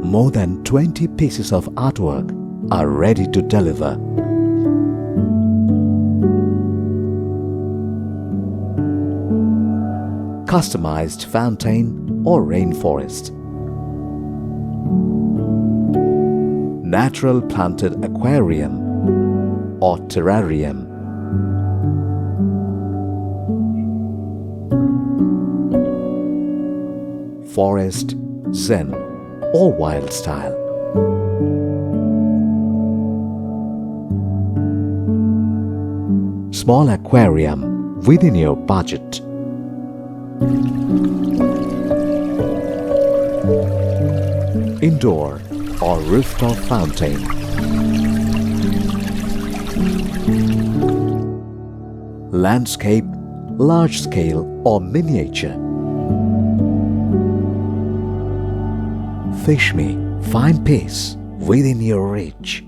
More than 20 pieces of artwork are ready to deliver. Customized fountain or rainforest. Natural planted aquarium or terrarium. Forest, zen or wild style. Small aquarium within your budget. Indoor or rooftop fountain. Landscape, large scale or miniature. Fish me, find peace within your reach.